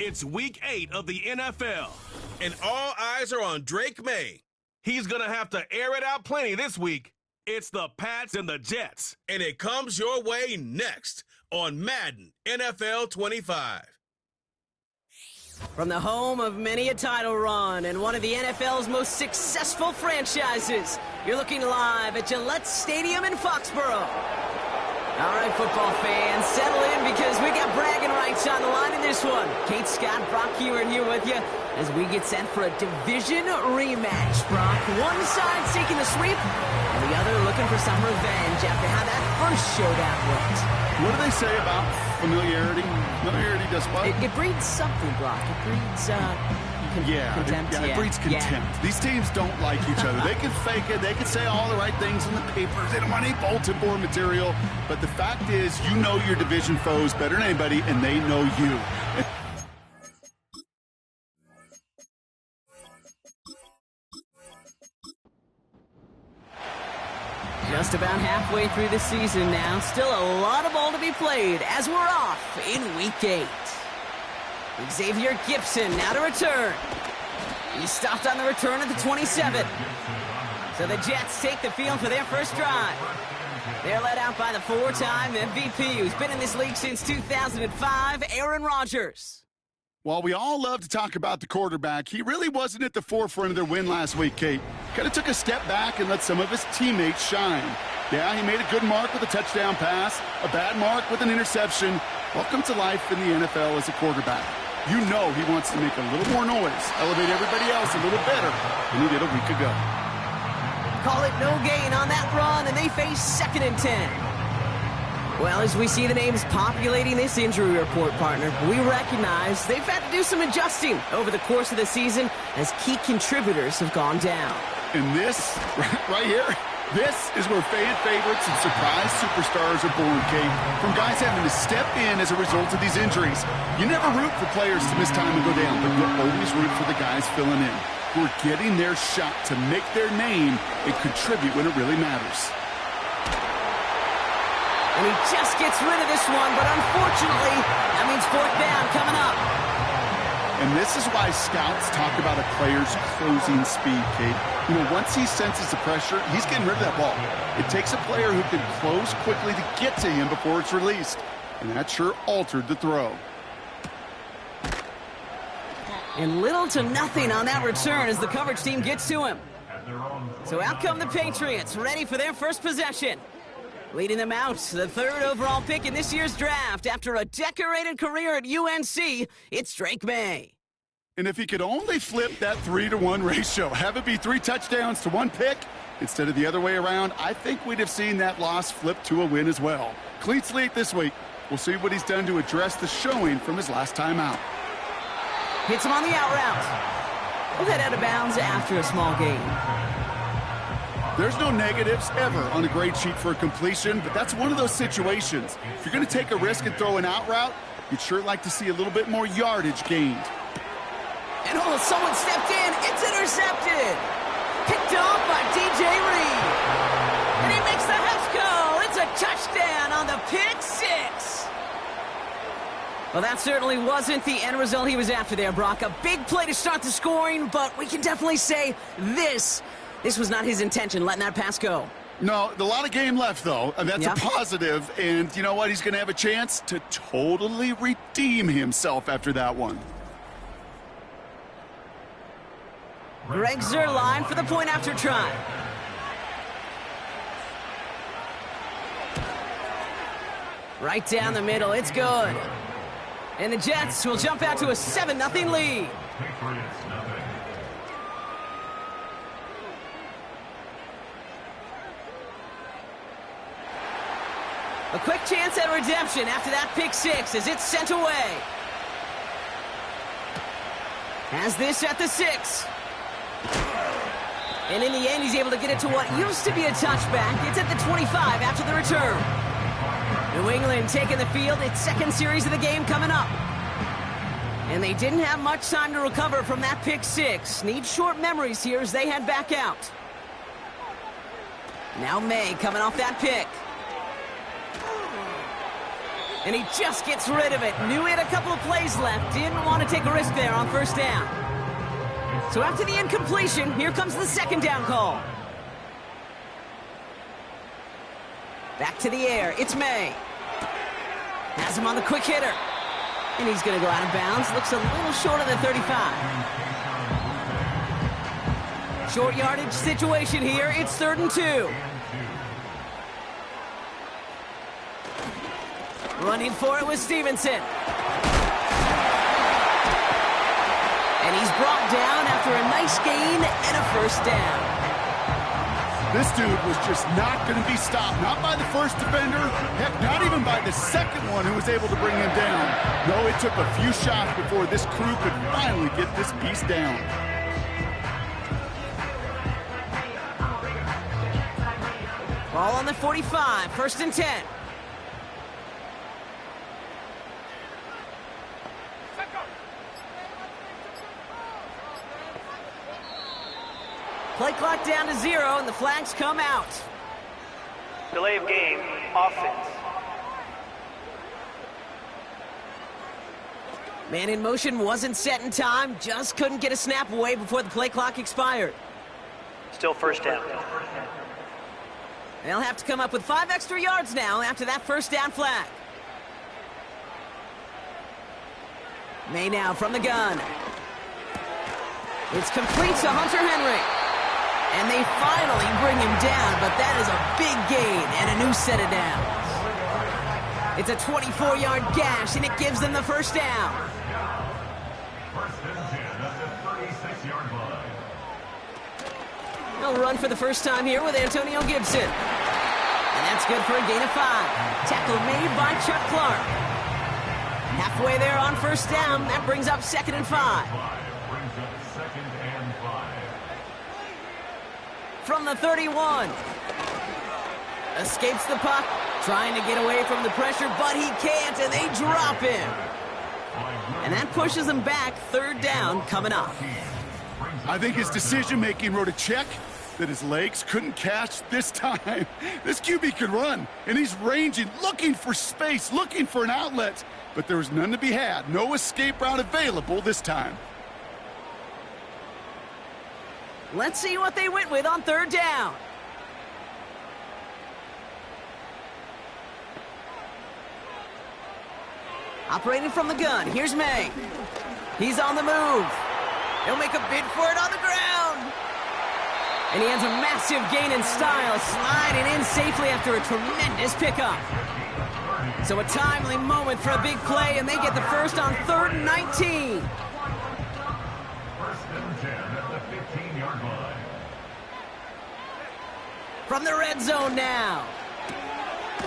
It's Week 8 of the NFL. And all eyes are on Drake May. He's going to have to air it out plenty this week. It's the Pats and the Jets. And it comes your way next on Madden NFL 25. From the home of many a title run and one of the NFL's most successful franchises, you're looking live at Gillette Stadium in Foxborough. All right, football fans, settle in because we got bragging rights on the line in this one. Kate, Scott, Brock Hewitt here with you as we get set for a division rematch. Brock, one side seeking the sweep, and the other looking for some revenge after how that first showdown went. What do they say about familiarity? Familiarity does what? It breeds something, Brock. It breeds, contempt. It breeds contempt. Yeah. These teams don't like each other. They can fake it. They can say all the right things in the papers. They don't want any bulletin board material. But the fact is, you know your division foes better than anybody, and they know you. Just about halfway through the season now. Still a lot of ball to be played as we're off in Week 8. Xavier Gipson now to return. He stopped on the return at the 27. So the Jets take the field for their first drive. They're led out by the four-time MVP who's been in this league since 2005, Aaron Rodgers. While we all love to talk about the quarterback, he really wasn't at the forefront of their win last week, Kate. Kind of took a step back and let some of his teammates shine. Yeah, he made a good mark with a touchdown pass, a bad mark with an interception. Welcome to life in the NFL as a quarterback. You know he wants to make a little more noise, elevate everybody else a little better than he did a week ago. Call it no gain on that run, and they face 2nd and 10. Well, as we see the names populating this injury report, partner, we recognize they've had to do some adjusting over the course of the season as key contributors have gone down. And this, right here, this is where fan favorites and surprise superstars are born, Kate. From guys having to step in as a result of these injuries. You never root for players to miss time and go down, but you always root for the guys filling in, who are getting their shot to make their name and contribute when it really matters. And he just gets rid of this one, but unfortunately, that means 4th down coming up. And this is why scouts talk about a player's closing speed, Kate. You know, once he senses the pressure, he's getting rid of that ball. It takes a player who can close quickly to get to him before it's released. And that sure altered the throw. And little to nothing on that return as the coverage team gets to him. So out come the Patriots, ready for their first possession. Leading them out, the 3rd overall pick in this year's draft. After a decorated career at UNC, it's Drake May. And if he could only flip that 3-to-1 ratio, have it be 3 touchdowns to 1 pick, instead of the other way around, I think we'd have seen that loss flip to a win as well. Clean slate this week. We'll see what he's done to address the showing from his last time out. Hits him on the out route. We'll head out of bounds after a small gain. There's no negatives ever on a grade sheet for a completion, but that's one of those situations. If you're going to take a risk and throw an out route, you'd sure like to see a little bit more yardage gained. And someone stepped in. It's intercepted. Picked off by DJ Reed. And he makes the house go. It's a touchdown on the pick 6. Well, that certainly wasn't the end result he was after there, Brock. A big play to start the scoring, but we can definitely say this was not his intention, letting that pass go. No, a lot of game left, though, and that's Yeah. a positive. And you know what? He's going to have a chance to totally redeem himself after that one. Greg Zuerlein for the point after try. Right down the middle, it's good. And the Jets will jump out to a 7-0 lead. A quick chance at redemption after that pick 6 as it's sent away. Has this at the 6. And in the end, he's able to get it to what used to be a touchback. It's at the 25 after the return. New England taking the field. Its 2nd series of the game coming up. And they didn't have much time to recover from that pick 6. Need short memories here as they head back out. Now May coming off that pick. And he just gets rid of it. Knew he had a couple of plays left. Didn't want to take a risk there on first down. So after the incompletion, here comes the second down call. Back to the air. It's May. Has him on the quick hitter. And he's going to go out of bounds. Looks a little short of the 35. Short yardage situation here. It's 3rd and 2. Running for it with Stevenson. And he's brought down after a nice gain and a first down. This dude was just not going to be stopped. Not by the first defender. Heck, not even by the second one who was able to bring him down. No, it took a few shots before this crew could finally get this piece down. Ball on the 45. 1st and 10. Play clock down to 0, and the flags come out. Delay of game, offense. Man in motion wasn't set in time, just couldn't get a snap away before the play clock expired. Still first down. They'll have to come up with 5 extra yards now after that first down flag. May now from the gun. It's complete to Hunter Henry. And they finally bring him down, but that is a big gain and a new set of downs. It's a 24-yard gash, and it gives them the first down. They'll run for the first time here with Antonio Gibson. And that's good for a gain of 5. Tackle made by Chuck Clark. Halfway there on first down, that brings up 2nd and 5. From the 31. Escapes the puck, trying to get away from the pressure, but he can't, and they drop him. And that pushes him back. 3rd down coming up. I think his decision-making wrote a check that his legs couldn't catch this time. This QB could run, and he's ranging, looking for space, looking for an outlet. But there was none to be had. No escape route available this time. Let's see what they went with on 3rd down. Operating from the gun, here's May. He's on the move. He'll make a bid for it on the ground. And he has a massive gain in style, sliding in safely after a tremendous pickup. So a timely moment for a big play, and they get the first on 3rd and 19. From the red zone now.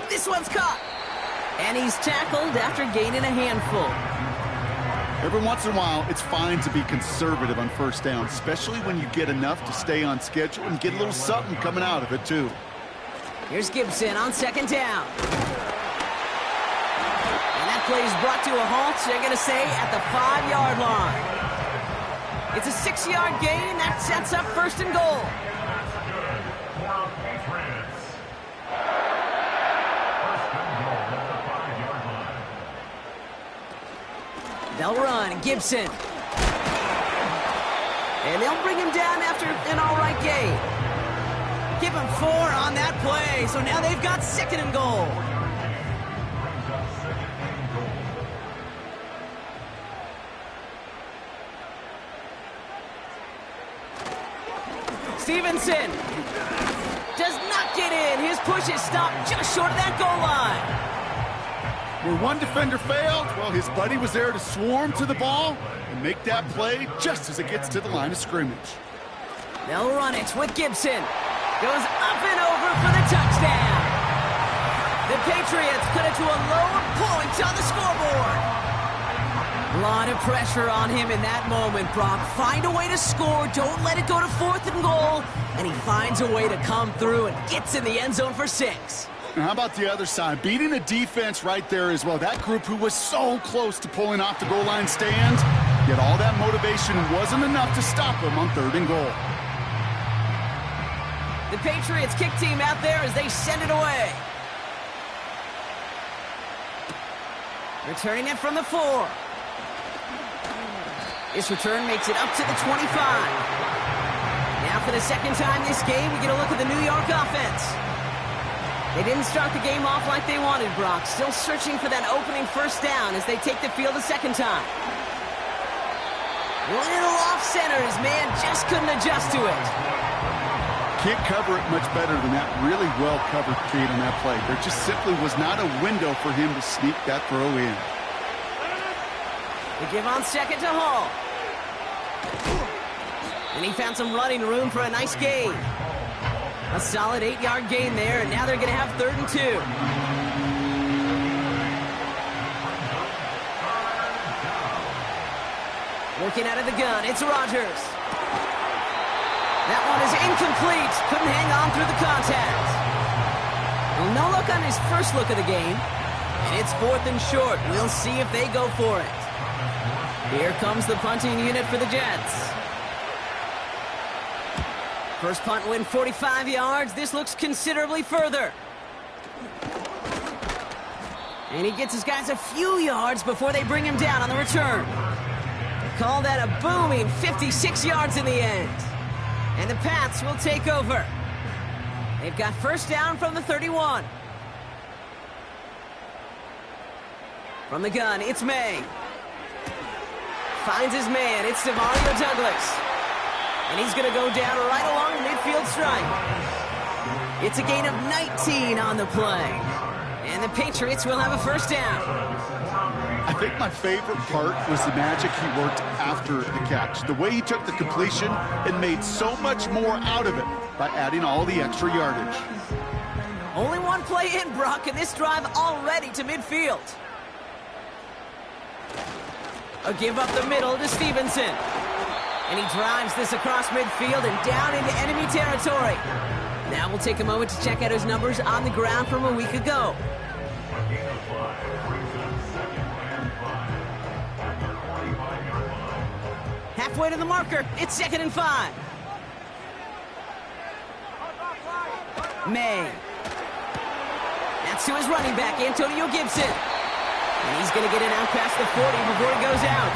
This one's caught. And he's tackled after gaining a handful. Every once in a while, it's fine to be conservative on first down, especially when you get enough to stay on schedule and get a little something coming out of it, too. Here's Gibson on 2nd down. And that play is brought to a halt, they're going to say, at the 5-yard line. It's a 6-yard gain. That sets up 1st and goal. They'll run. Gibson. And they'll bring him down after an all-right gain. Give him 4 on that play. So now they've got 2nd and goal. Stevenson does not get in. His push is stopped just short of that goal line. Where one defender failed, well, his buddy was there to swarm to the ball and make that play just as it gets to the line of scrimmage. They'll run it with Gibson. Goes up and over for the touchdown. The Patriots cut it to a low point on the scoreboard. A lot of pressure on him in that moment, Brock. Find a way to score. Don't let it go to 4th and goal. And he finds a way to come through and gets in the end zone for 6. Now, how about the other side? Beating the defense right there as well. That group who was so close to pulling off the goal line stand, yet all that motivation wasn't enough to stop them on 3rd and goal. The Patriots kick team out there as they send it away. Returning it from the 4. This return makes it up to the 25. Now for the second time this game, we get a look at the New York offense. They didn't start the game off like they wanted, Brock. Still searching for that opening first down as they take the field a second time. Little off center. His man just couldn't adjust to it. Can't cover it much better than that. Really well covered, Kate, on that play. There just simply was not a window for him to sneak that throw in. They give on second to Hall. And he found some running room for a nice gain. A solid 8-yard gain there, and now they're going to have 3rd and 2. Working out of the gun, it's Rodgers. That one is incomplete. Couldn't hang on through the contact. Well, no look on his first look of the game. And it's 4th and short. We'll see if they go for it. Here comes the punting unit for the Jets. First punt win 45 yards. This looks considerably further. And he gets his guys a few yards before they bring him down on the return. Call that a booming 56 yards in the end. And the Pats will take over. They've got first down from the 31. From the gun, it's May. Finds his man. It's Demario Douglas. And he's going to go down right along the midfield stripe. It's a gain of 19 on the play. And the Patriots will have a first down. I think my favorite part was the magic he worked after the catch. The way he took the completion and made so much more out of it by adding all the extra yardage. Only one play in, Brock, and this drive already to midfield. A give up the middle to Stevenson. And he drives this across midfield and down into enemy territory. Now we'll take a moment to check out his numbers on the ground from a week ago. Halfway to the marker, it's 2nd and 5. May. That's to his running back, Antonio Gibson. And he's going to get it out past the 40 before he goes out.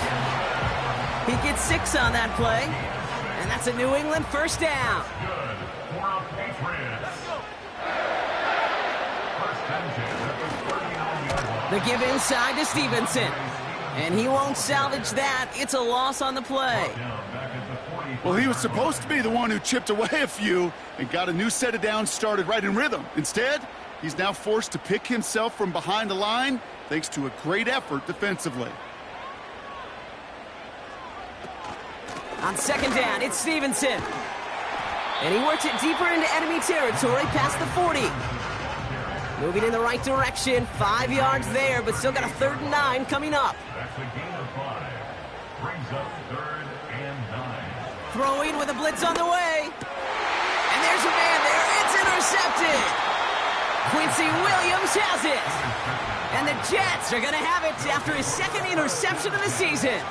He gets 6 on that play. And that's a New England first down. The give inside to Stevenson. And he won't salvage that. It's a loss on the play. Well, he was supposed to be the one who chipped away a few and got a new set of downs started right in rhythm. Instead, he's now forced to pick himself from behind the line thanks to a great effort defensively. On second down, it's Stevenson. And he works it deeper into enemy territory past the 40. Moving in the right direction. 5 yards there, but still got a 3rd and 9 coming up. That's a gain of 5. Brings up 3rd and 9. Throwing with a blitz on the way. And there's your man there. It's intercepted. Quincy Williams has it. And the Jets are going to have it after his 2nd interception of the season.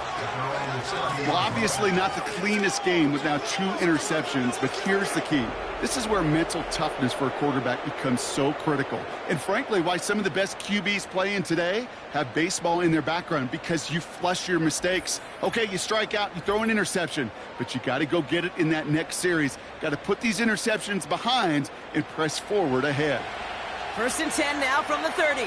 Well, obviously not the cleanest game with now 2 interceptions, but here's the key. This is where mental toughness for a quarterback becomes so critical. And frankly, why some of the best QBs playing today have baseball in their background, because you flush your mistakes. Okay, you strike out, you throw an interception, but you got to go get it in that next series. Got to put these interceptions behind and press forward ahead. 1st and 10 now from the 30.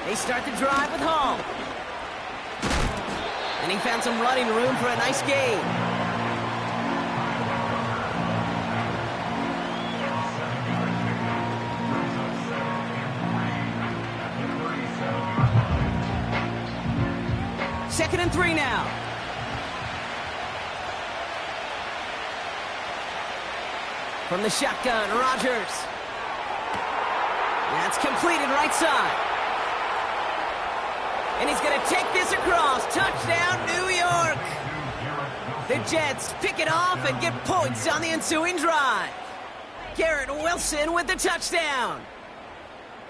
They start the drive with Hall. And he found some running room for a nice gain. Second and 3 now. From the shotgun, Rodgers. That's completed right side. And he's going to take this across. Touchdown, New York. The Jets pick it off and get points on the ensuing drive. Garrett Wilson with the touchdown.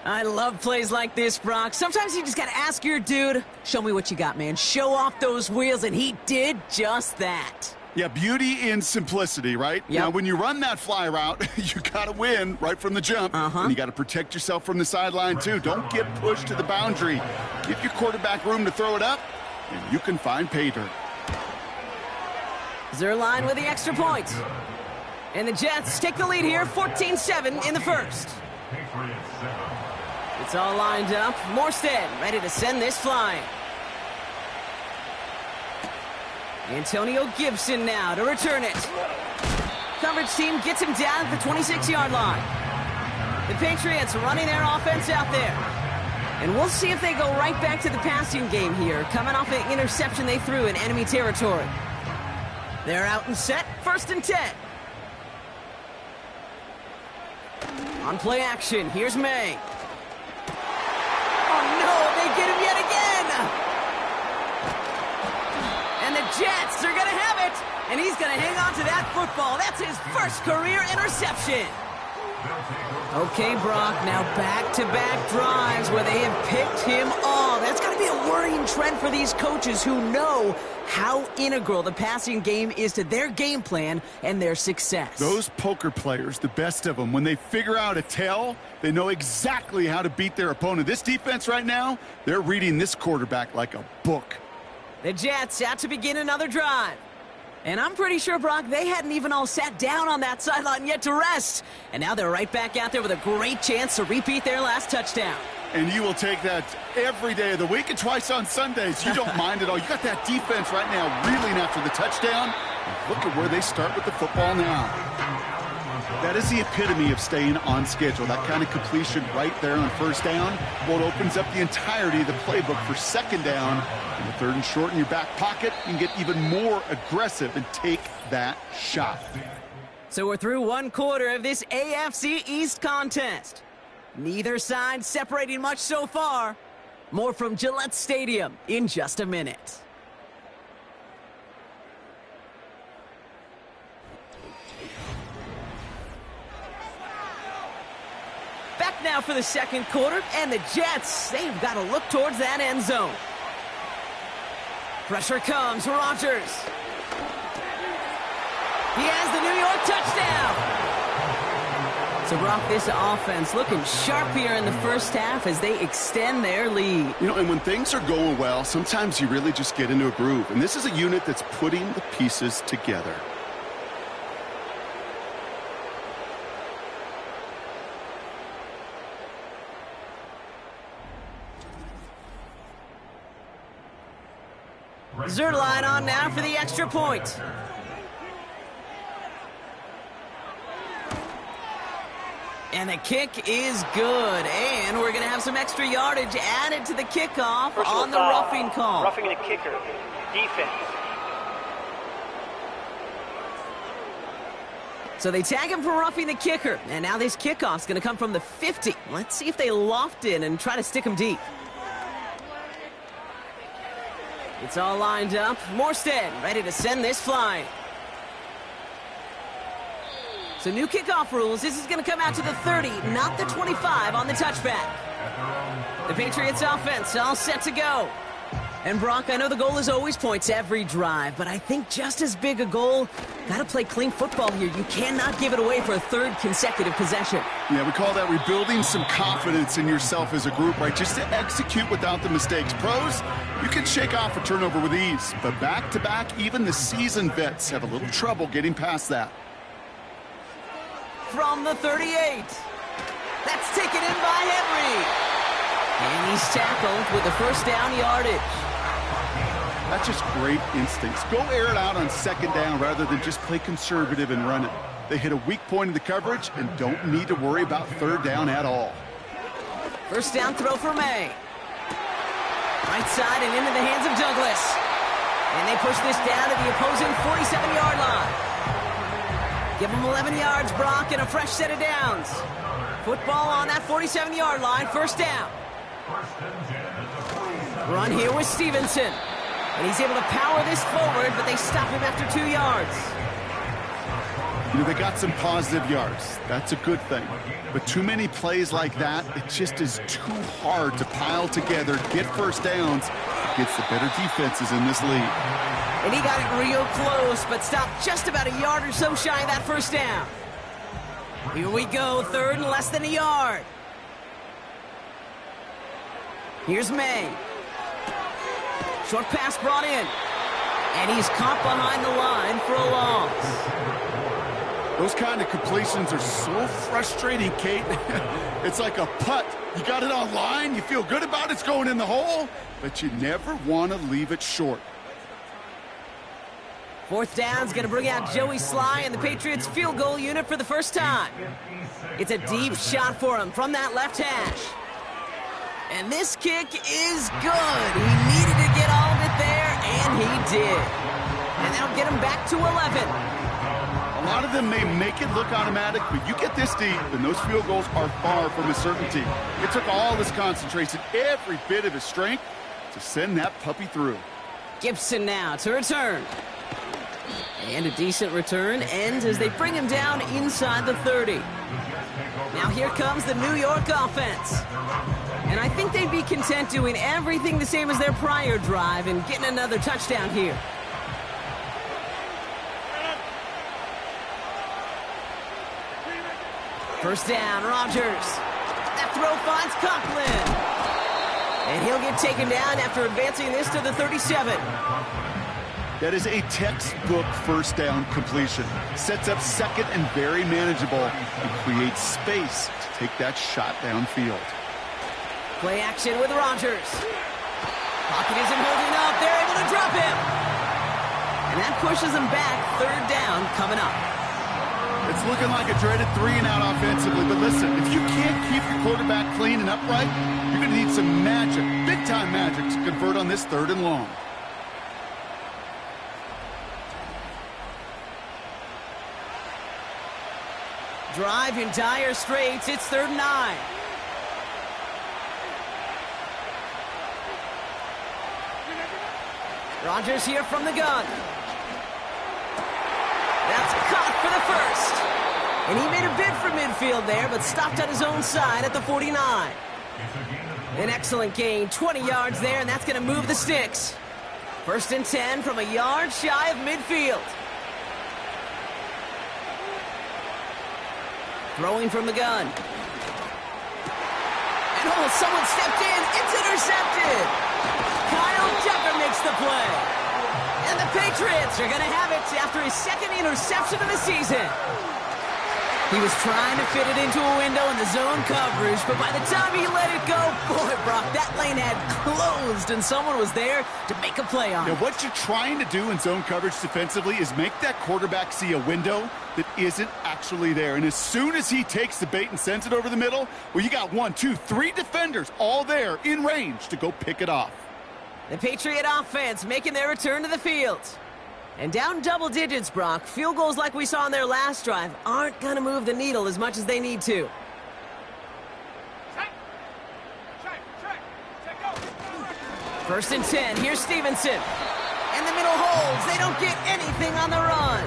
I love plays like this, Brock. Sometimes you just got to ask your dude, show me what you got, man. Show off those wheels, and he did just that. Yeah, beauty in simplicity, right? Yep. Now, when you run that fly route, you got to win right from the jump. And you got to protect yourself from the sideline, too. Don't get pushed to the boundary. Give your quarterback room to throw it up, and you can find pay dirt. Zerline with the extra point. And the Jets take the lead here, 14-7 in the first. Patriots 7. It's all lined up. Morstead ready to send this flying. Antonio Gibson now to return it. Coverage team gets him down at the 26-yard line. The Patriots running their offense out there. And we'll see if they go right back to the passing game here, coming off an interception they threw in enemy territory. They're out and set, 1st and 10. On play action, here's May. Oh no, they get him yet again! And the Jets are going to have it, and he's going to hang on to that football. That's his first career interception. Okay, Brock, now back-to-back drives where they have picked him off. That's got to be a worrying trend for these coaches who know how integral the passing game is to their game plan and their success. Those poker players, the best of them, when they figure out a tell, they know exactly how to beat their opponent. This defense right now, they're reading this quarterback like a book. The Jets out to begin another drive. And I'm pretty sure, Brock, they hadn't even all sat down on that sideline yet to rest. And now they're right back out there with a great chance to repeat their last touchdown. And you will take that every day of the week and twice on Sundays. You don't mind at all. You got that defense right now reeling after the touchdown. Look at where they start with the football now. That is the epitome of staying on schedule. That kind of completion right there on 1st down. Well, it opens up the entirety of the playbook for 2nd down. And the 3rd and short in your back pocket, you can get even more aggressive and take that shot. So we're through 1 quarter of this AFC East contest. Neither side separating much so far. More from Gillette Stadium in just a minute. Back now for the 2nd quarter, and the Jets, they've got to look towards that end zone. Pressure comes, Rodgers. He has the New York touchdown. So, Brock, this offense looking sharp here in the first half as they extend their lead. You know, and when things are going well, sometimes you really just get into a groove. And this is a unit that's putting the pieces together. Zerline on now for the extra point. And the kick is good. And we're going to have some extra yardage added to the kickoff on the roughing call. Roughing the kicker. Defense. So they tag him for roughing the kicker. And now this kickoff's going to come from the 50. Let's see if they loft in and try to stick him deep. It's all lined up. Morstead ready to send this flying. So new kickoff rules. This is going to come out to the 30, not the 25 on the touchback. The Patriots offense all set to go. And Brock, I know the goal is always points every drive, but I think just as big a goal, got to play clean football here. You cannot give it away for a 3rd consecutive possession. Yeah, we call that rebuilding some confidence in yourself as a group, right? Just to execute without the mistakes. Pros, you can shake off a turnover with ease, but back-to-back, even the seasoned vets have a little trouble getting past that. From the 38. That's taken in by Henry. And he's tackled with the 1st down yardage. That's just great instincts. Go air it out on 2nd down rather than just play conservative and run it. They hit a weak point in the coverage and don't need to worry about 3rd down at all. 1st down throw for May. Right side and into the hands of Douglas. And they push this down to the opposing 47-yard line. Give them 11 yards, Brock, and a fresh set of downs. Football on that 47-yard line, 1st down. Run here with Stevenson. And he's able to power this forward, but they stop him after 2 yards. You know, they got some positive yards. That's a good thing. But too many plays like that, it just is too hard to pile together, get 1st downs against the better defenses in this league. And he got it real close, but stopped just about a yard or so shy of that first down. Here we go, third and less than a yard. Here's May. Short pass brought in. And he's caught behind the line for a loss. Those kind of completions are so frustrating, Kate. It's like a putt. You got it on line, you feel good about it's going in the hole, but you never want to leave it short. Fourth down's going to bring out Joey Sly and the Patriots field goal unit for the first time. It's a deep shot for him from that left hash. And this kick is good. He needed to get all of it there, and he did. And that'll get him back to 11. A lot of them may make it look automatic, but you get this deep, and those field goals are far from a certainty. It took all his concentration, every bit of his strength, to send that puppy through. Gibson now to return. And a decent return ends as they bring him down inside the 30. Now here comes the New York offense. And I think they'd be content doing everything the same as their prior drive and getting another touchdown here. First down, Rodgers. That throw finds Conklin. And he'll get taken down after advancing this to the 37. That is a textbook first down completion. Sets up second and very manageable and creates space to take that shot downfield. Play action with Rodgers. Pocket isn't holding up. They're able to drop him. And that pushes him back. Third down coming up. It's looking like a dreaded 3-and-out offensively, but listen, if you can't keep your quarterback clean and upright, you're going to need some magic, big-time magic, to convert on this third and long. Drive in dire straits. It's 3rd and 9. Rodgers here from the gun. That's caught for the first. And he made a bid for midfield there, but stopped on his own side at the 49. An excellent gain, 20 yards there, and that's going to move the sticks. 1st and 10 from a yard shy of midfield. Throwing from the gun. And oh, someone stepped in. It's intercepted. Kyle Decker makes the play. And the Patriots are going to have it after his 2nd interception of the season. He was trying to fit it into a window in the zone coverage, but by the time he let it go, boy, Brock, that lane had closed, and someone was there to make a play on it. Now, what you're trying to do in zone coverage defensively is make that quarterback see a window that isn't actually there. And as soon as he takes the bait and sends it over the middle, well, you got 1, 2, 3 defenders all there in range to go pick it off. The Patriot offense making their return to the field. And down double digits, Brock. Field goals like we saw in their last drive aren't going to move the needle as much as they need to. First and 10. Here's Stevenson. And the middle holds. They don't get anything on the run.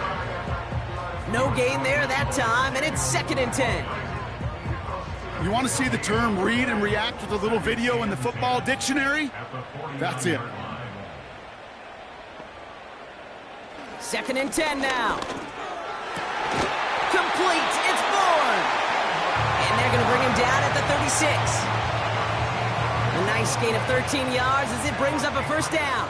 No gain there that time, and it's 2nd and 10. You want to see the term read and react with a little video in the football dictionary? That's it. 2nd and 10 now. Complete. It's Bourne. And they're going to bring him down at the 36. A nice gain of 13 yards as it brings up a first down.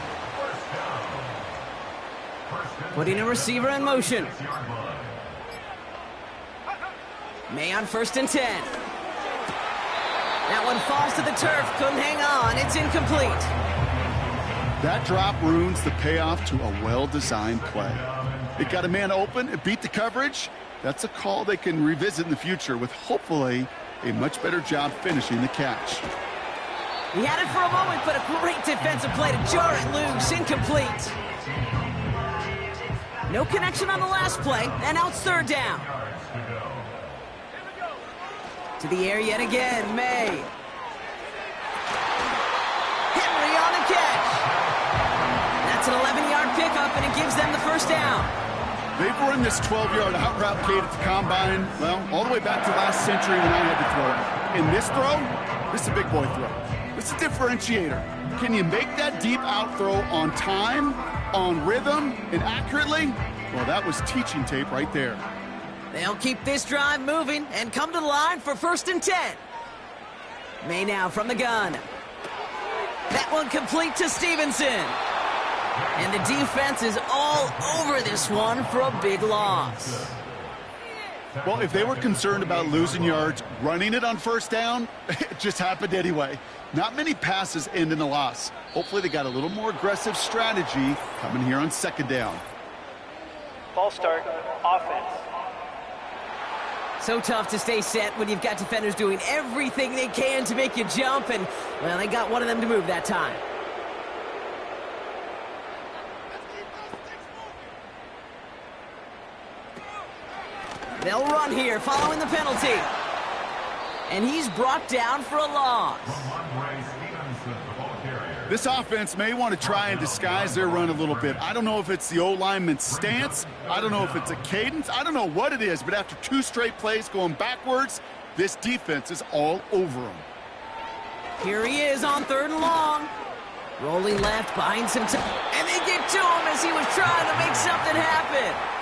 Putting a receiver in motion. May on 1st and 10. That one falls to the turf. Couldn't hang on. It's incomplete. That drop ruins the payoff to a well-designed play. It got a man open, it beat the coverage. That's a call they can revisit in the future with hopefully a much better job finishing the catch. He had it for a moment, but a great defensive play to jar it loose. Incomplete. No connection on the last play, and now it's 3rd down. To the air yet again, May. Henry on the catch. That's an 11-yard pickup, and it gives them the first down. They've run this 12-yard out route, Kate, at the combine, well, all the way back to last century when I had to throw it. In this throw, this is a big boy throw. This is a differentiator. Can you make that deep out throw on time on rhythm and accurately, well, that was teaching tape right there. They'll keep this drive moving and come to the line for 1st and 10. May now from the gun. That one complete to Stevenson. And the defense is all over this one for a big loss. Well, if they were concerned about losing yards, running it on 1st down, it just happened anyway. Not many passes end in a loss. Hopefully they got a little more aggressive strategy coming here on 2nd down. Ball start, offense. So tough to stay set when you've got defenders doing everything they can to make you jump, and, well, they got one of them to move that time. They'll run here following the penalty. And he's brought down for a loss. This offense may want to try and disguise their run a little bit. I don't know if it's the O-lineman's stance. I don't know if it's a cadence. I don't know what it is, but after 2 straight plays going backwards, this defense is all over them. Here he is on 3rd and long. Rolling left behind some time. And they get to him as he was trying to make something happen.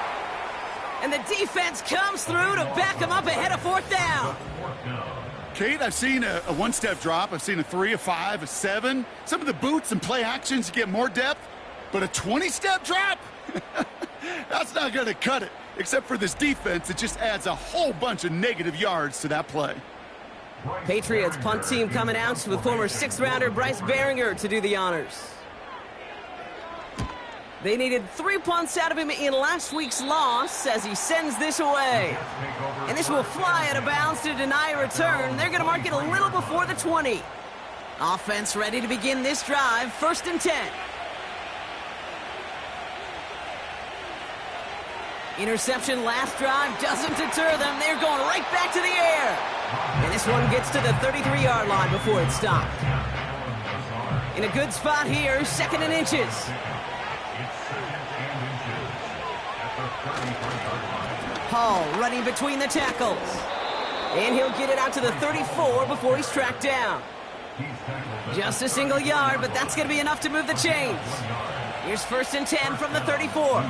And the defense comes through to back him up ahead of 4th down. Kate, I've seen a 1-step drop. I've seen a 3, a 5, a 7. Some of the boots and play actions get more depth, but a 20-step drop? That's not going to cut it. Except for this defense, it just adds a whole bunch of negative yards to that play. Patriots punt team coming out with former 6th-rounder Bryce Behringer to do the honors. They needed 3 punts out of him in last week's loss as he sends this away. And this will fly out of bounds to deny a return. They're going to mark it a little before the 20. Offense ready to begin this drive, 1st and 10. Interception last drive doesn't deter them. They're going right back to the air. And this one gets to the 33-yard line before it's stopped. In a good spot here, 2nd and inches. Hall running between the tackles. And he'll get it out to the 34 before he's tracked down. Just a single yard, but that's going to be enough to move the chains. Here's 1st and 10 from the 34.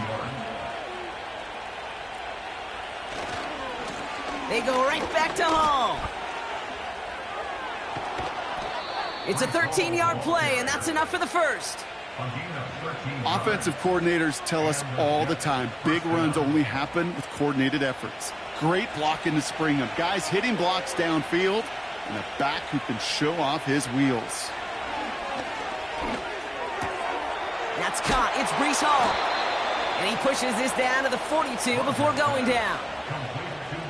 They go right back to Hall. It's a 13-yard play, and that's enough for the 1st. Offensive coordinators tell us all the time, big runs only happen with coordinated efforts. Great blocking to spring them. Guys hitting blocks downfield, and a back who can show off his wheels. That's caught. It's Breece Hall. And he pushes this down to the 42 before going down.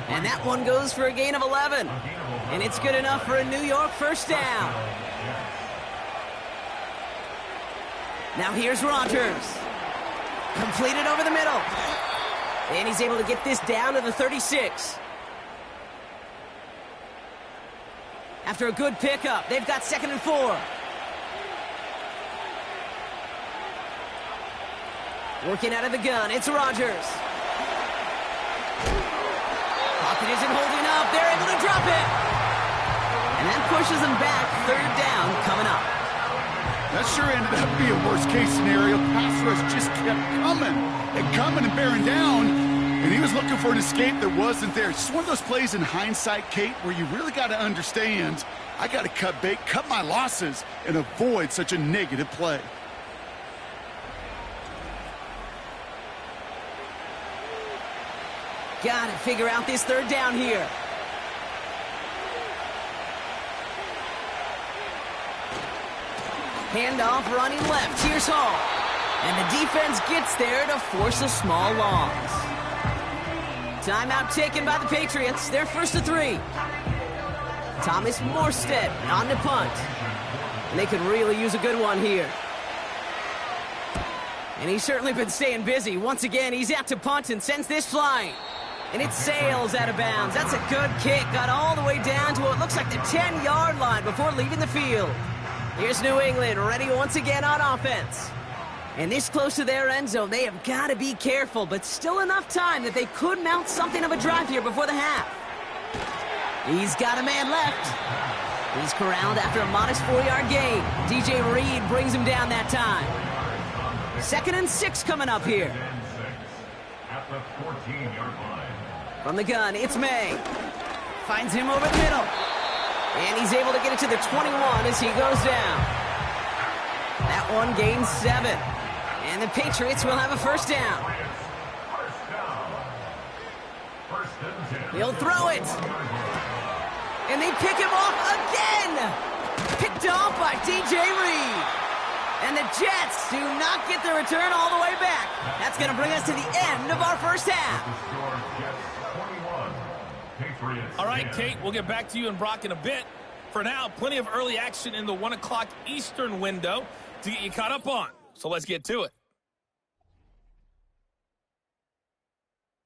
And that one goes for a gain of 11. And it's good enough for a New York 1st down. Now here's Rodgers. Completed over the middle. And he's able to get this down to the 36. After a good pickup, they've got 2nd and 4. Working out of the gun, it's Rodgers. Pocket isn't holding up. They're able to drop it. And that pushes them back. 3rd down coming up. That sure ended up being a worst-case scenario. Pass rush just kept coming and bearing down, and he was looking for an escape that wasn't there. It's just one of those plays in hindsight, Kate, where you really got to understand, I got to cut bait, cut my losses, and avoid such a negative play. Got to figure out this 3rd down here. Handoff running left. Here's Hall. And the defense gets there to force a small loss. Timeout taken by the Patriots. They're 1st to 3. Thomas Morstead on the punt. And they could really use a good one here. And he's certainly been staying busy. Once again, he's out to punt and sends this flying. And it sails out of bounds. That's a good kick. Got all the way down to what looks like the 10-yard line before leaving the field. Here's New England ready once again on offense. And this close to their end zone, they have got to be careful, but still enough time that they could mount something of a drive here before the half. He's got a man left. He's corralled after a modest 4-yard gain. DJ Reed brings him down that time. 2nd and 6 coming up here. At the 14-yard line. From the gun, it's May. Finds him over the middle. And he's able to get it to the 21 as he goes down. That one gains 7. And the Patriots will have a first down. They'll throw it. And they pick him off again. Picked off by DJ Reed. And the Jets do not get the return all the way back. That's going to bring us to the end of our first half. All right, Kate, we'll get back to you and Brock in a bit. For now, plenty of early action in the 1 o'clock Eastern window to get you caught up on. So let's get to it.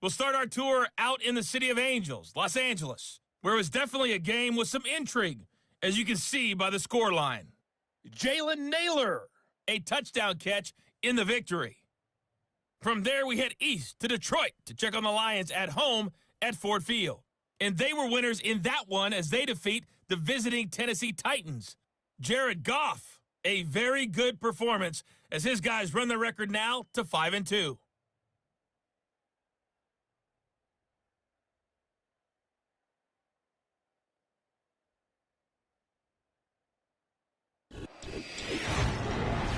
We'll start our tour out in the City of Angels, Los Angeles, where it was definitely a game with some intrigue, as you can see by the scoreline. Jalen Naylor, a touchdown catch in the victory. From there, we head east to Detroit to check on the Lions at home at Ford Field. And they were winners in that one as they defeat the visiting Tennessee Titans. Jared Goff, a very good performance as his guys run the record now to 5-2.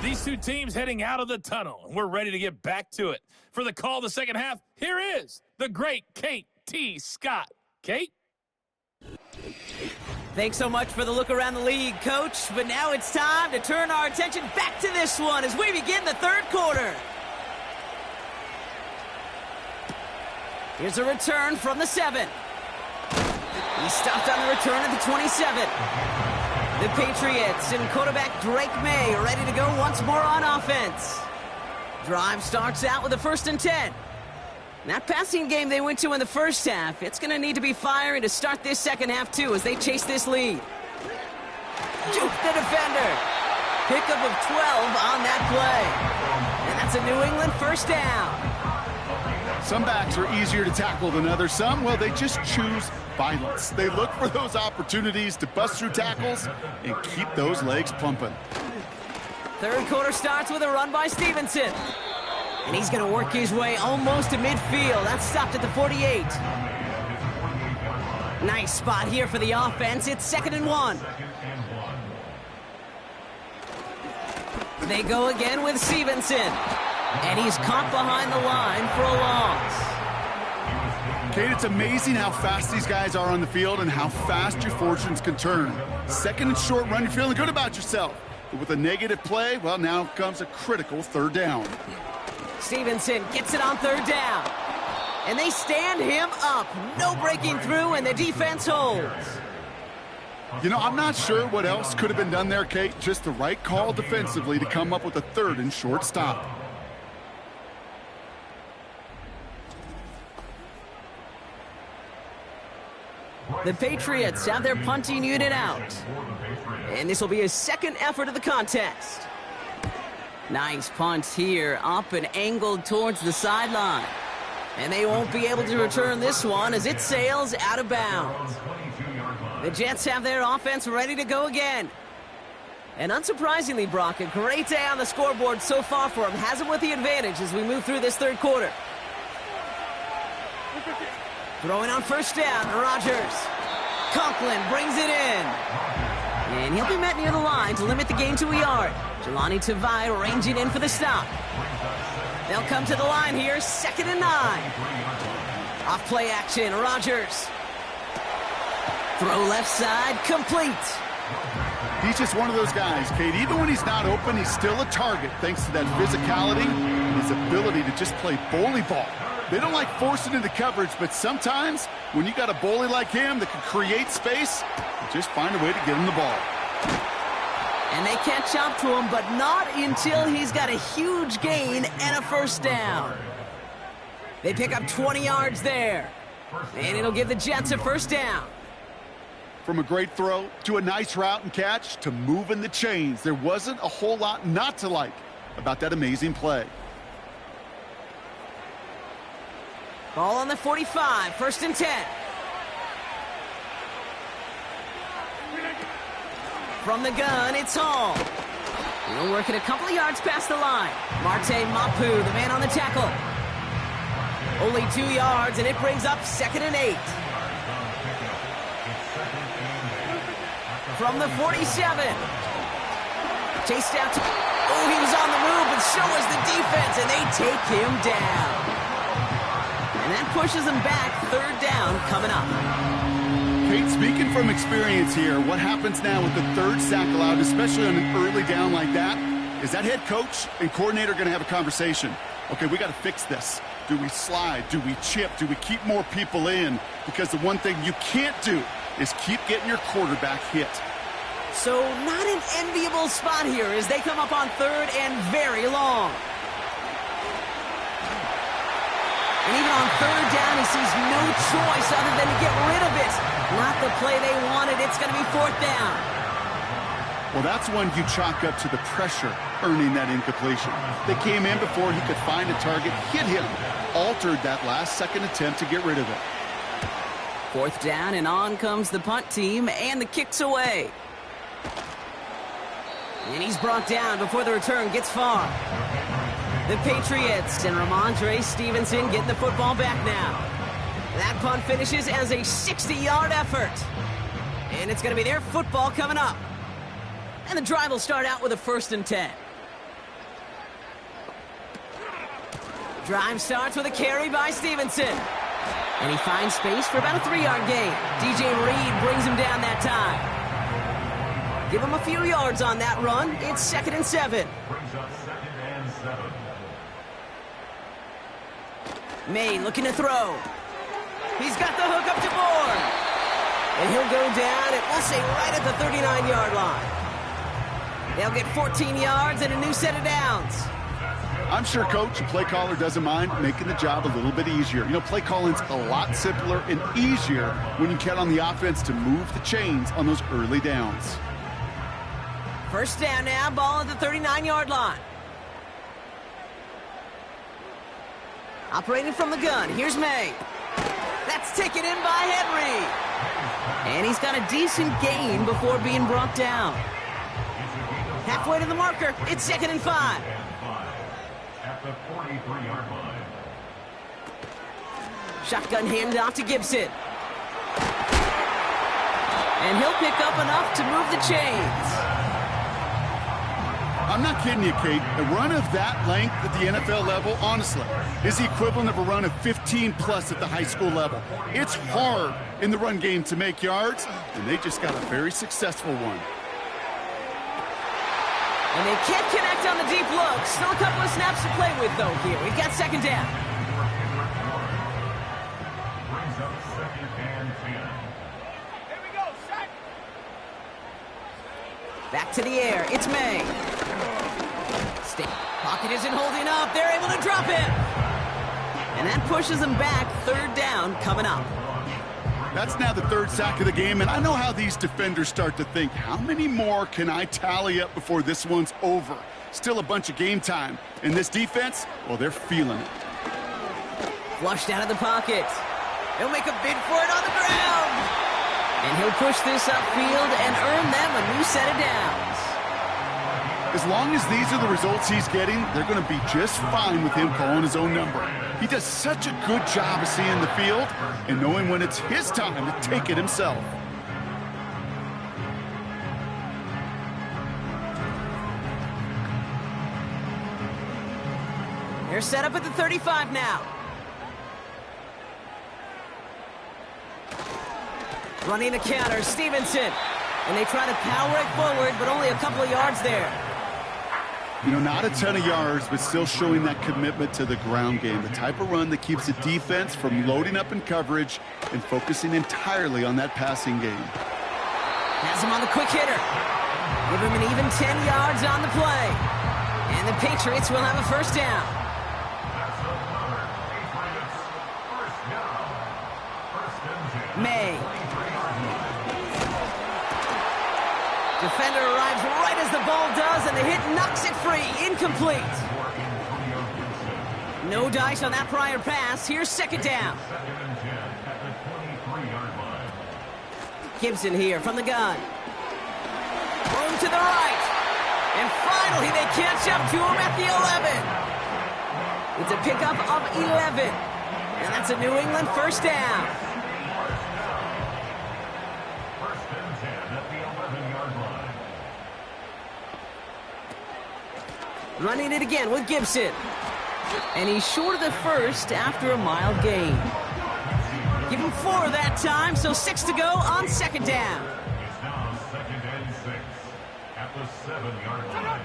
These two teams heading out of the tunnel, and we're ready to get back to it. For the call of the second half, here is the great Kate T. Scott. Kate? Thanks so much for the look around the league, Coach. But now it's time to turn our attention back to this one as we begin the third quarter. Here's a return from the 7. He stopped on the return at the 27. The Patriots and quarterback Drake May ready to go once more on offense. Drive starts out with a 1st and 10. That passing game they went to in the first half, it's going to need to be firing to start this second half, too, as they chase this lead. Juke the defender. Pickup of 12 on that play. And that's a New England first down. Some backs are easier to tackle than others. Some, well, they just choose violence. They look for those opportunities to bust through tackles and keep those legs pumping. Third quarter starts with a run by Stevenson. And he's going to work his way almost to midfield. That's stopped at the 48. Nice spot here for the offense. It's 2nd and 1. They go again with Stevenson. And he's caught behind the line for a loss. Kate, it's amazing how fast these guys are on the field and how fast your fortunes can turn. 2nd and short run, you're feeling good about yourself. But with a negative play, well, now comes a critical 3rd down. Stevenson gets it on 3rd down. And they stand him up. No breaking through, and the defense holds. You know, I'm not sure what else could have been done there, Kate. Just the right call defensively to come up with a 3rd and short stop. The Patriots have their punting unit out. And this will be his 2nd effort of the contest. Nice punt here, up and angled towards the sideline. And they won't be able to return this one as it sails out of bounds. The Jets have their offense ready to go again. And unsurprisingly, Brock, a great day on the scoreboard so far for him. Has him with the advantage as we move through this third quarter. Throwing on 1st down, Rodgers. Conklin brings it in. And he'll be met near the line to limit the gain to a yard. Jelani Tavai ranging in for the stop. They'll come to the line here, 2nd and 9. Off play action, Rodgers. Throw left side, complete. He's just one of those guys, Kate. Even when he's not open, he's still a target thanks to that physicality and his ability to just play bully ball. They don't like forcing into coverage, but sometimes when you got a bully like him that can create space, you just find a way to get him the ball. And they catch up to him, but not until he's got a huge gain and a 1st down. They pick up 20 yards there. And it'll give the Jets a 1st down. From a great throw to a nice route and catch to moving the chains, there wasn't a whole lot not to like about that amazing play. Ball on the 45, 1st and 10. From the gun, it's Hall. He'll work it a couple of yards past the line. Marte Mapu, the man on the tackle. Only 2 yards, and it brings up 2nd and 8. From the 47. Chased out to... Oh, he was on the move, but so was the defense, and they take him down. And that pushes him back. 3rd down coming up. Kate, speaking from experience here, what happens now with the 3rd sack allowed, especially on an early down like that, is that head coach and coordinator going to have a conversation? Okay, we got to fix this. Do we slide? Do we chip? Do we keep more people in? Because the one thing you can't do is keep getting your quarterback hit. So not an enviable spot here as they come up on 3rd and very long. And even on 3rd down, he sees no choice other than to get rid of it. Not the play they wanted. It's going to be 4th down. Well, that's when you chalk up to the pressure earning that incompletion. They came in before he could find a target, hit him, altered that last-second attempt to get rid of it. 4th down, and on comes the punt team, and the kick's away. And he's brought down before the return gets far. The Patriots and Ramondre Stevenson getting the football back now. That punt finishes as a 60-yard effort. And it's going to be their football coming up. And the drive will start out with a 1st and 10. Drive starts with a carry by Stevenson. And he finds space for about a 3-yard gain. DJ Reed brings him down that time. Give him a few yards on that run. It's 2nd and 7. Brings up 2nd and 7. May looking to throw. He's got the hook up to Bourne. And he'll go down, and we'll say right at the 39-yard line. They'll get 14 yards and a new set of downs. I'm sure coach and play caller doesn't mind making the job a little bit easier. You know, play calling's a lot simpler and easier when you count on the offense to move the chains on those early downs. 1st down now, ball at the 39-yard line. Operating from the gun, here's May. That's taken in by Henry. And he's got a decent gain before being brought down. Halfway to the marker, it's 2nd and 5. At the 43-yard line. Shotgun handoff to Gibson. And he'll pick up enough to move the chains. I'm not kidding you, Kate. A run of that length at the NFL level, honestly, is the equivalent of a run of 15-plus at the high school level. It's hard in the run game to make yards, and they just got a very successful one. And they can't connect on the deep look. Still a couple of snaps to play with, though, here. We've got 2nd down. Brings up 2nd and 10. Here we go, set. Back to the air. It's May. Pocket isn't holding up. They're able to drop it. And that pushes them back. 3rd down coming up. That's now the 3rd sack of the game, and I know how these defenders start to think, how many more can I tally up before this one's over? Still a bunch of game time. And this defense, well, they're feeling it. Flushed out of the pocket. He'll make a bid for it on the ground. And he'll push this upfield and earn them a new set of downs. As long as these are the results he's getting, they're going to be just fine with him calling his own number. He does such a good job of seeing the field and knowing when it's his time to take it himself. They're set up at the 35 now. Running the counter, Stevenson. And they try to power it forward, but only a couple of yards there. You know, not a ton of yards, but still showing that commitment to the ground game. The type of run that keeps the defense from loading up in coverage and focusing entirely on that passing game. Has him on the quick hitter. Give him an even 10 yards on the play. And the Patriots will have a 1st down. That's another Patriots 1st down. 1st and 10. May. Defender arrives right as the ball does, and the hit knocks it free. Incomplete. No dice on that prior pass. Here's 2nd down. 2nd and 10 at the 23-yard line. Gibson here from the gun. Room to the right. And finally, they catch up to him at the 11. It's a pickup of 11. And that's a New England first down. First and 10 at the 11-yard line. Running it again with Gibson. And he's short of the first after a mild gain. Give him 4 that time, so 6 to go on second down. It's now second and 6 at the 7-yard line.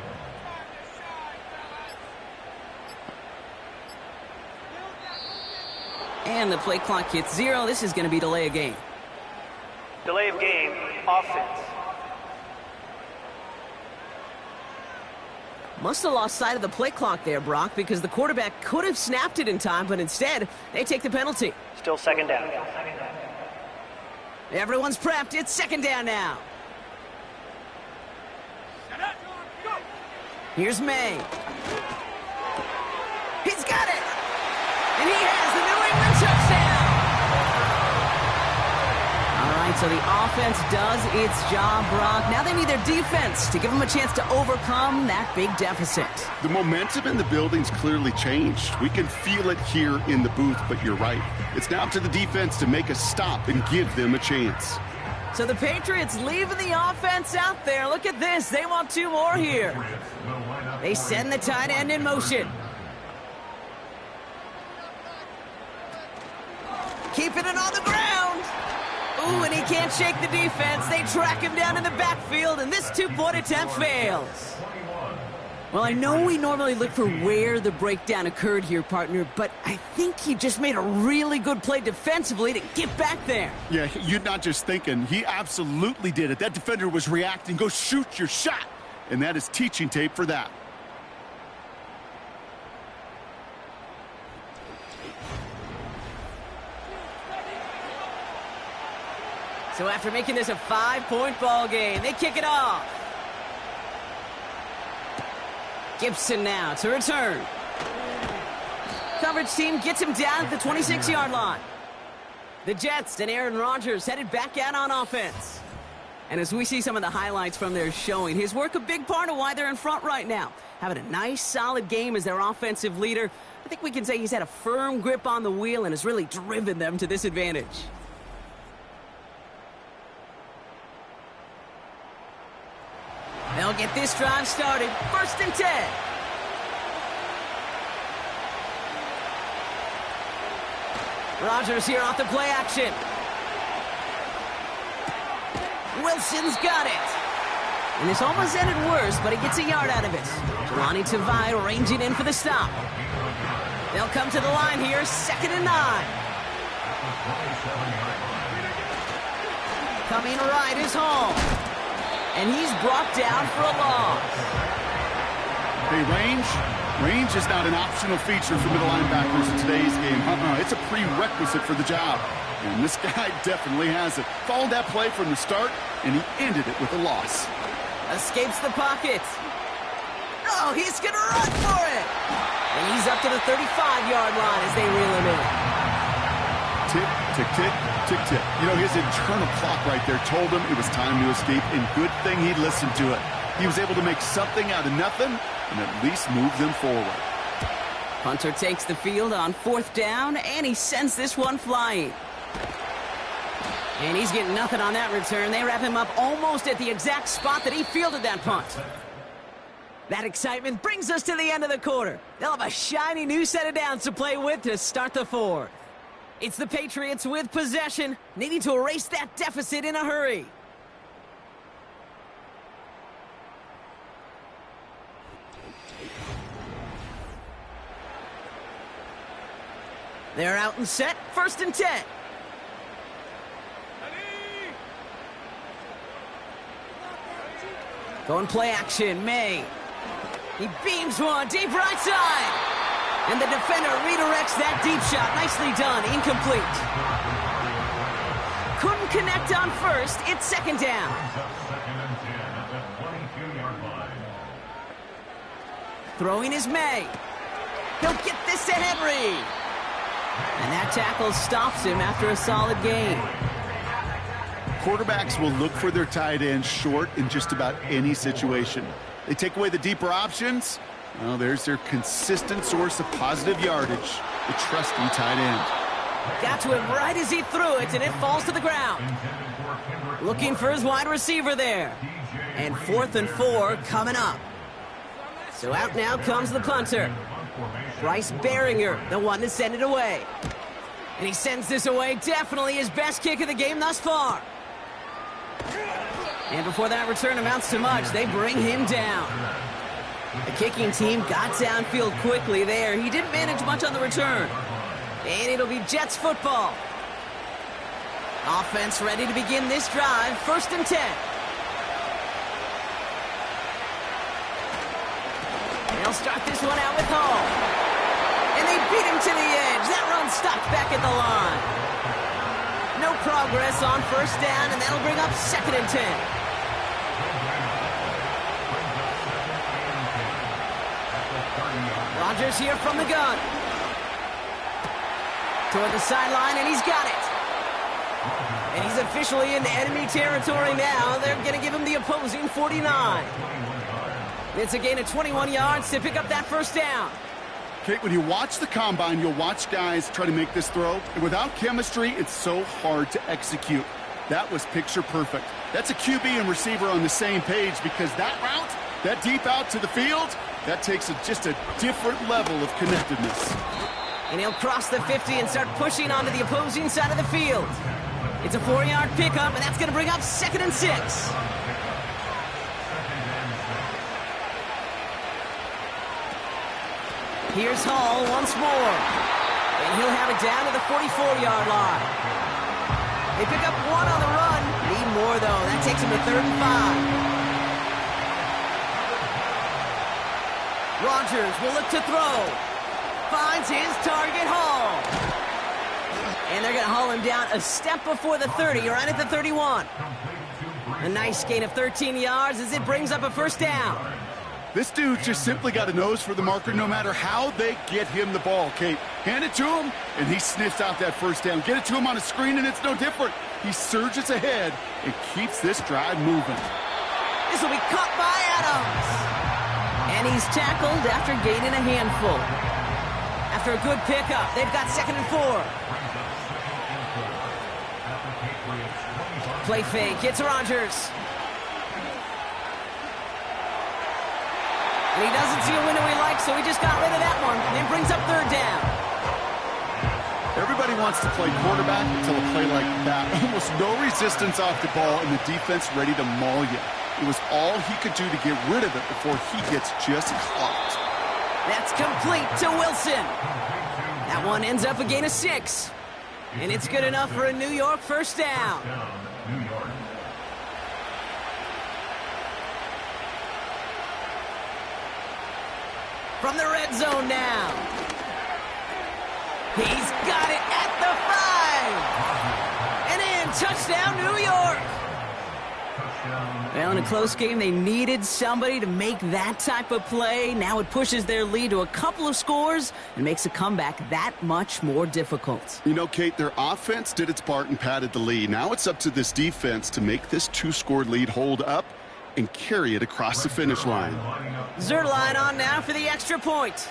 And the play clock hits 0. This is going to be delay of game. Delay of game, offense. Must have lost sight of the play clock there, Brock, because the quarterback could have snapped it in time, but instead, they take the penalty. Still second down. Everyone's prepped. It's second down now. Here's May. He's got it! And he has the New England touchdown! All right, so the offense does its job, Brock. Now they need their defense to give them a chance to overcome that big deficit. The momentum in the building's clearly changed. We can feel it here in the booth, but you're right. It's now up to the defense to make a stop and give them a chance. So the Patriots leaving the offense out there. Look at this. They want 2 more here. They send the tight end in motion. Keeping it on the ground. Ooh, and he can't shake the defense. They track him down in the backfield, and this 2-point attempt fails. Well, I know we normally look for where the breakdown occurred here, partner, but I think he just made a really good play defensively to get back there. Yeah, you're not just thinking. He absolutely did it. That defender was reacting. Go shoot your shot. And that is teaching tape for that. So after making this a 5-point ball game, they kick it off. Gibson now to return. Coverage team gets him down at the 26-yard line. The Jets and Aaron Rodgers headed back out on offense. And as we see some of the highlights from their showing, his work a big part of why they're in front right now. Having a nice, solid game as their offensive leader. I think we can say he's had a firm grip on the wheel and has really driven them to this advantage. They'll get this drive started. First and 10. Rodgers here off the play action. Wilson's got it. And this almost ended worse, but he gets a yard out of it. Jelani Tavai ranging in for the stop. They'll come to the line here, 2nd and 9. Coming right is Hall. And he's brought down for a loss. Hey, range is not an optional feature for middle linebackers in today's game. It's a prerequisite for the job. And this guy definitely has it. Followed that play from the start, and he ended it with a loss. Escapes the pocket. Oh, he's going to run for it. And he's up to the 35-yard line as they reel him in. Tick, tick, tick, tick, tick. You know, his internal clock right there told him it was time to escape, and good thing he listened to it. He was able to make something out of nothing and at least move them forward. Hunter takes the field on 4th down, and he sends this one flying. And he's getting nothing on that return. They wrap him up almost at the exact spot that he fielded that punt. That excitement brings us to the end of the quarter. They'll have a shiny new set of downs to play with to start the 4th. It's the Patriots with possession, needing to erase that deficit in a hurry. They're out and set, 1st and 10. Going play action, May. He beams one deep right side. And the defender redirects that deep shot. Nicely done, incomplete. Couldn't connect on first, it's 2nd down. Throwing is May. He'll get this to Henry. And that tackle stops him after a solid game. Quarterbacks will look for their tight end short in just about any situation. They take away the deeper options. Well, there's their consistent source of positive yardage, the trusty tight end. Got to him right as he threw it, and it falls to the ground. Looking for his wide receiver there. And 4th and 4 coming up. So out now comes the punter. Bryce Beringer, the one to send it away. And he sends this away, definitely his best kick of the game thus far. And before that return amounts to much, they bring him down. The kicking team got downfield quickly there. He didn't manage much on the return. And it'll be Jets football. Offense ready to begin this drive, 1st and 10. They'll start this one out with Hall. And they beat him to the edge. That run stopped back at the line. No progress on 1st down, and that'll bring up 2nd and 10. Rodgers here from the gun. Toward the sideline, and he's got it. And he's officially in enemy territory now. They're going to give him the opposing 49. It's a gain of 21 yards to pick up that 1st down. Kate, when you watch the combine, you'll watch guys try to make this throw. And without chemistry, it's so hard to execute. That was picture perfect. That's a QB and receiver on the same page because that route, that deep out to the field, that takes just a different level of connectedness. And he'll cross the 50 and start pushing onto the opposing side of the field. It's a 4-yard pickup, and that's going to bring up 2nd and 6. Here's Hall once more. And he'll have it down to the 44-yard line. They pick up 1 on the run. Need more, though. That takes him to 3rd and 5. Rodgers will look to throw. Finds his target, Hall. And they're going to haul him down a step before the 30, right at the 31. A nice gain of 13 yards as it brings up a 1st down. This dude just simply got a nose for the marker no matter how they get him the ball, Kate. Hand it to him, and he sniffs out that 1st down. Get it to him on a screen, and it's no different. He surges ahead and keeps this drive moving. This will be caught by Adams. And he's tackled after gaining a handful. After a good pickup, they've got 2nd and 4. Play fake, it's Rodgers. And he doesn't see a window he likes, so he just got rid of that one. And it brings up 3rd down. Everybody wants to play quarterback until a play like that. Almost no resistance off the ball, and the defense ready to maul you. It was all he could do to get rid of it before he gets just clocked. That's complete to Wilson. That one ends up a gain of 6. And it's good enough for a New York 1st down. From the red zone now. He's got it at the 5. And in, touchdown, New York. Well, in a close game, they needed somebody to make that type of play. Now it pushes their lead to a couple of scores and makes a comeback that much more difficult. You know, Kate, their offense did its part and padded the lead. Now it's up to this defense to make this 2-score lead hold up and carry it across the finish line. Zerline on now for the extra point.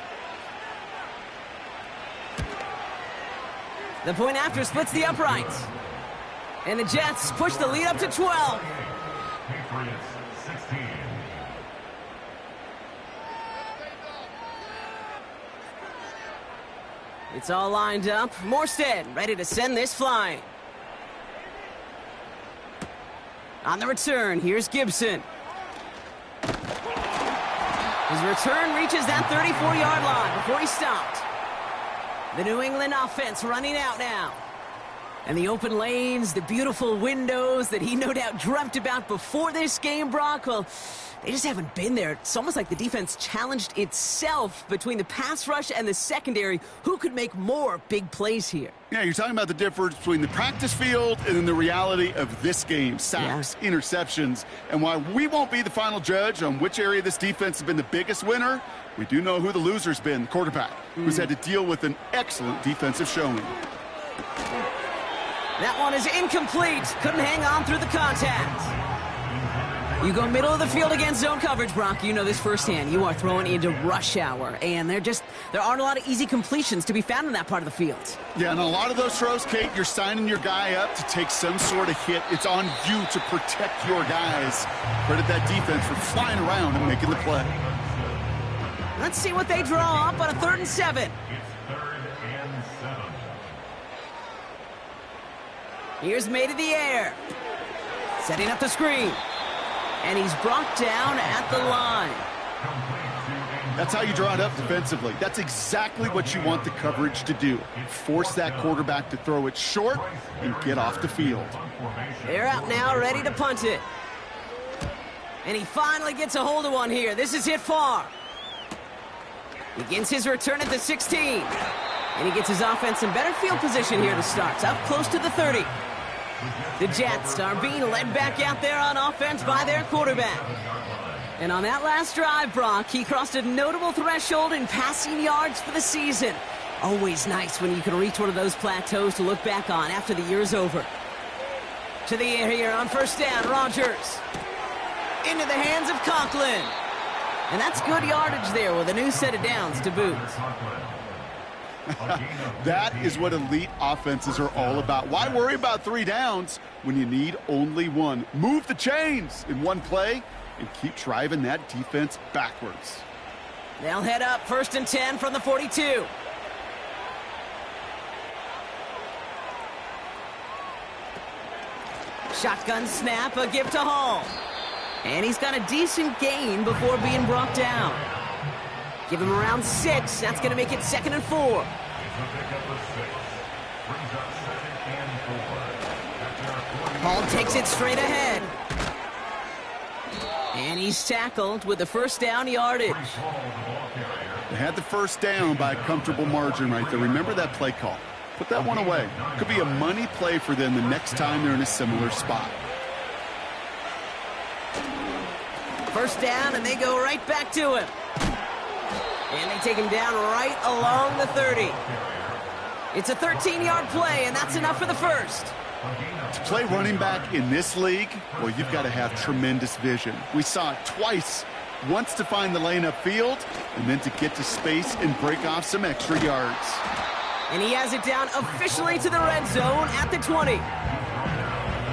The point after splits the uprights. And the Jets push the lead up to 12. Patriots 16. It's all lined up. Morstead ready to send this flying. On the return, here's Gibson. His return reaches that 34-yard line before he stopped. The New England offense running out now. And the open lanes, the beautiful windows that he no doubt dreamt about before this game, Brock, well, they just haven't been there. It's almost like the defense challenged itself between the pass rush and the secondary. Who could make more big plays here? Yeah, you're talking about the difference between the practice field and then the reality of this game. Sacks, interceptions. And while we won't be the final judge on which area this defense has been the biggest winner, we do know who the loser's been, the quarterback, who's had to deal with an excellent defensive showing. That one is incomplete. Couldn't hang on through the contact. You go middle of the field against zone coverage, Brock. You know this firsthand. You are throwing into rush hour, and there aren't a lot of easy completions to be found in that part of the field. Yeah, and a lot of those throws, Kate, you're signing your guy up to take some sort of hit. It's on you to protect your guys. Credit that defense for flying around and making the play. Let's see what they draw up on a 3rd and 7. It's 3rd and 7. Here's May to the air. Setting up the screen. And he's brought down at the line. That's how you draw it up defensively. That's exactly what you want the coverage to do. Force that quarterback to throw it short and get off the field. They're out now, ready to punt it. And he finally gets a hold of one here. This is hit far. Begins his return at the 16. And he gets his offense in better field position here to start. It's up close to the 30. The Jets are being led back out there on offense by their quarterback. And on that last drive, Brock, he crossed a notable threshold in passing yards for the season. Always nice when you can reach one of those plateaus to look back on after the year's over. To the air here on 1st down, Rodgers. Into the hands of Conklin. And that's good yardage there with a new set of downs to boot. That is what elite offenses are all about. Why worry about 3 downs when you need only 1? Move the chains in one play and keep driving that defense backwards. They'll head up 1st and 10 from the 42. Shotgun snap, a give to Hall. And he's got a decent gain before being brought down. Give him around 6. That's going to make it 2nd and 4. Hall takes it straight ahead. And he's tackled with the 1st down yardage. They had the 1st down by a comfortable margin right there. Remember that play call. Put that one away. Could be a money play for them the next time they're in a similar spot. 1st down, and they go right back to him. And they take him down right along the 30. It's a 13-yard play, and that's enough for the 1st. To play running back in this league, well, you've got to have tremendous vision. We saw it twice. Once to find the lane upfield, and then to get to space and break off some extra yards. And he has it down officially to the red zone at the 20.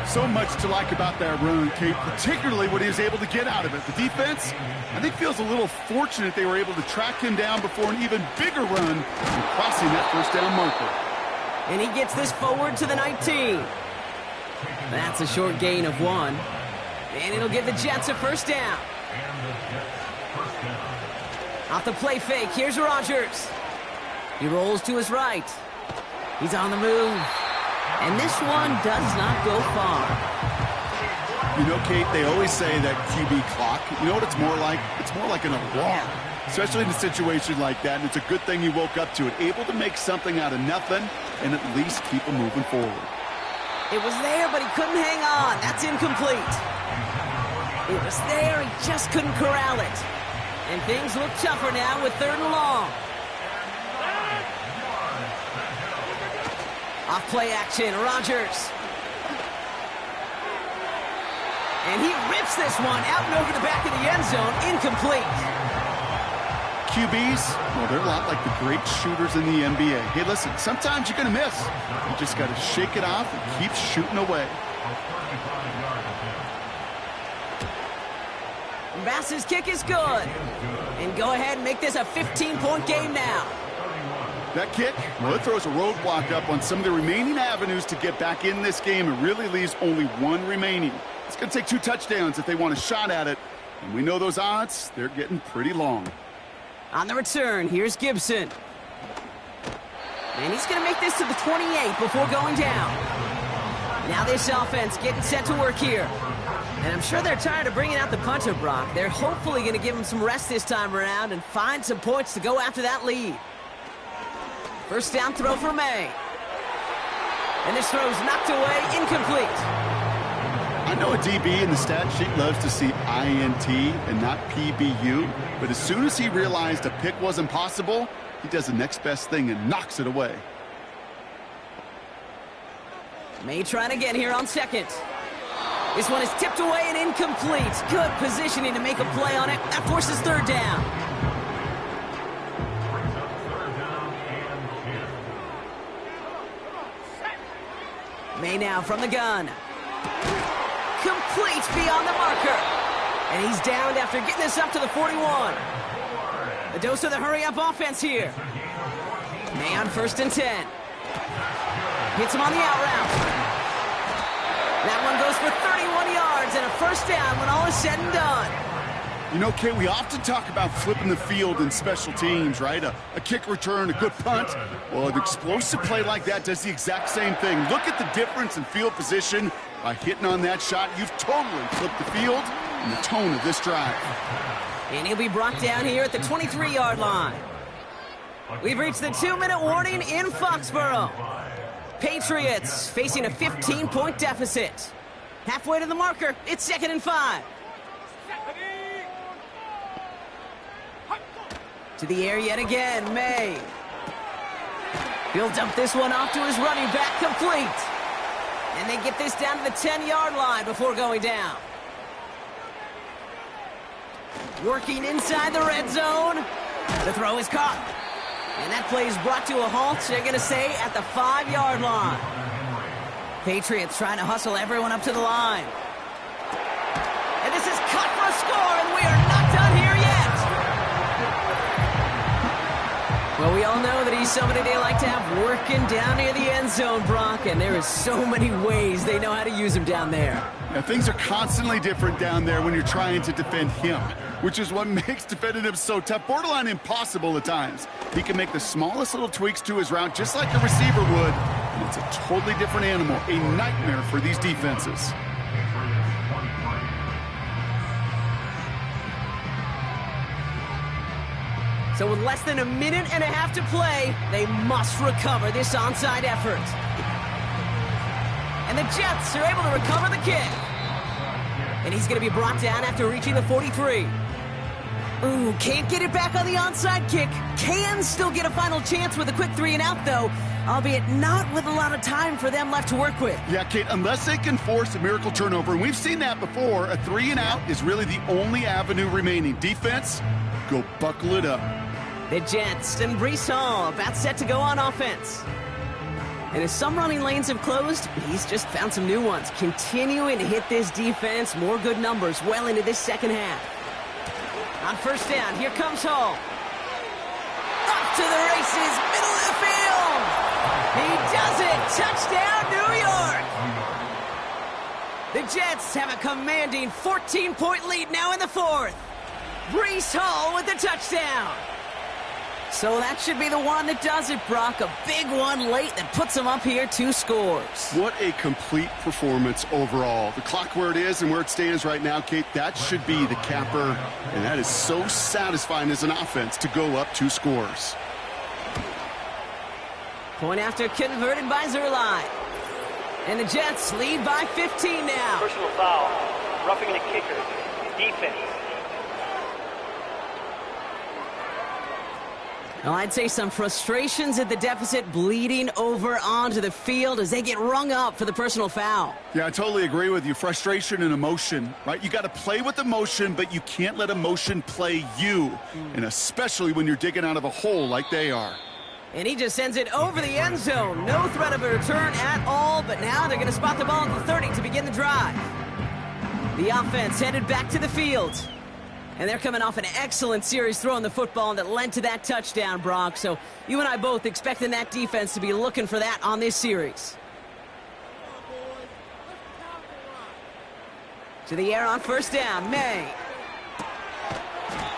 So much to like about that run, Kate, particularly what he was able to get out of it. The defense, I think, feels a little fortunate they were able to track him down before an even bigger run and crossing that 1st down marker. And he gets this forward to the 19. That's a short gain of 1. And it'll give the Jets a 1st down. Off the play fake, here's Rodgers. He rolls to his right. He's on the move. And this one does not go far. You know, Kate, they always say that QB clock, you know what it's more like? It's more like an alarm, especially in a situation like that. And it's a good thing he woke up to it, able to make something out of nothing and at least keep him moving forward. It was there, but he couldn't hang on. That's incomplete. It was there, he just couldn't corral it. And things look tougher now with 3rd and long. Off play action, Rodgers. And he rips this one out and over the back of the end zone, incomplete. QBs, well, they're a lot like the great shooters in the NBA. Hey, listen, sometimes you're going to miss. You just got to shake it off and keep shooting away. Bass's kick is good. And go ahead and make this a 15-point game now. That kick, well, it throws a roadblock up on some of the remaining avenues to get back in this game and really leaves only 1 remaining. It's going to take 2 touchdowns if they want a shot at it. And we know those odds, they're getting pretty long. On the return, here's Gibson. And he's going to make this to the 28 before going down. Now this offense getting set to work here. And I'm sure they're tired of bringing out the punter, Brock. They're hopefully going to give him some rest this time around and find some points to go after that lead. 1st down throw for May. And this throw's knocked away, incomplete. I know a DB in the stat sheet loves to see INT and not PBU, but as soon as he realized a pick wasn't possible, he does the next best thing and knocks it away. May trying again here on 2nd. This one is tipped away and incomplete. Good positioning to make a play on it. That forces third down. Brings up third down and 10. May now from the gun. Complete beyond the marker. And he's downed after getting this up to the 41. A dose of the hurry-up offense here. May on 1st and 10. Hits him on the out route. That one goes for 31 yards and a first down when all is said and done. You know, Kate, we often talk about flipping the field in special teams, right? A kick return, a good punt. Well, an explosive play like that does the exact same thing. Look at the difference in field position. By hitting on that shot, you've totally flipped the field and the tone of this drive. And he'll be brought down here at the 23-yard line. We've reached the 2-minute warning in Foxborough. Patriots facing a 15-point deficit. Halfway to the marker, it's 2nd and 5. To the air yet again, May. He'll dump this one off to his running back, complete. And they get this down to the 10-yard line before going down. Working inside the red zone. The throw is caught. And that play is brought to a halt, they're going to say, at the 5-yard line. Patriots trying to hustle everyone up to the line. And this is cut for a score, and we are not done here yet. Well, we all know that he's somebody they like to have working down near the end zone, Brock, and there is so many ways they know how to use him down there. Now, things are constantly different down there when you're trying to defend him, which is what makes defending him so tough, borderline impossible at times. He can make the smallest little tweaks to his route just like a receiver would, and it's a totally different animal, a nightmare for these defenses. So with less than a minute and a half to play, they must recover this onside effort. And the Jets are able to recover the kick. And he's going to be brought down after reaching the 43. Ooh, can't get it back on the onside kick. Can still get a final chance with a quick 3-and-out, though, albeit not with a lot of time for them left to work with. Yeah, Kate, unless they can force a miracle turnover, and we've seen that before, a 3-and-out is really the only avenue remaining. Defense, go buckle it up. The Jets and Breece Hall about set to go on offense. And as some running lanes have closed, he's just found some new ones, continuing to hit this defense more good numbers well into this second half. On 1st down, here comes Hall. Off to the races, middle of the field. He does it. Touchdown, New York. The Jets have a commanding 14-point lead now in the 4th. Breece Hall with the touchdown. So that should be the one that does it, Brock. A big one late that puts them up here 2 scores. What a complete performance overall. The clock where it is and where it stands right now, Kate, that should be the capper. And that is so satisfying as an offense to go up 2 scores. Point after converted by Zerline. And the Jets lead by 15 now. Personal foul. Roughing the kicker. Defense. Well, I'd say some frustrations at the deficit bleeding over onto the field as they get rung up for the personal foul. Yeah, I totally agree with you. Frustration and emotion, right? You got to play with emotion, but you can't let emotion play you, and especially when you're digging out of a hole like they are. And he just sends it over the end zone. No threat of a return at all, but now they're going to spot the ball at the 30 to begin the drive. The offense headed back to the field. And they're coming off an excellent series throwing the football that led to that touchdown, Brock. So you and I both expecting that defense to be looking for that on this series. To the air on 1st down, May.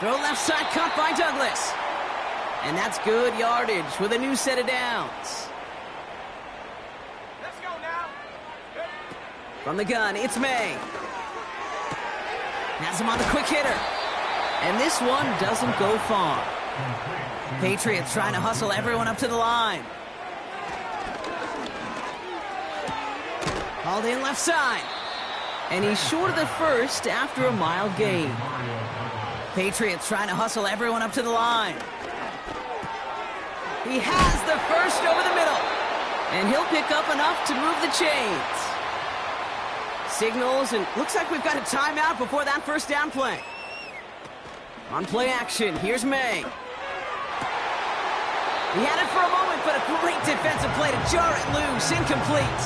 Throw left side caught by Douglas. And that's good yardage with a new set of downs. Let's go now. From the gun, it's May. Has him on the quick hitter. And this one doesn't go far. Patriots trying to hustle everyone up to the line. Hauled in left side. And he's short of the first after a mild gain. Patriots trying to hustle everyone up to the line. He has the first over the middle. And he'll pick up enough to move the chains. signals, and looks like we've got a timeout before that first down play. On play action, here's May. He had it for a moment, but a great defensive play to jar it loose. Incomplete.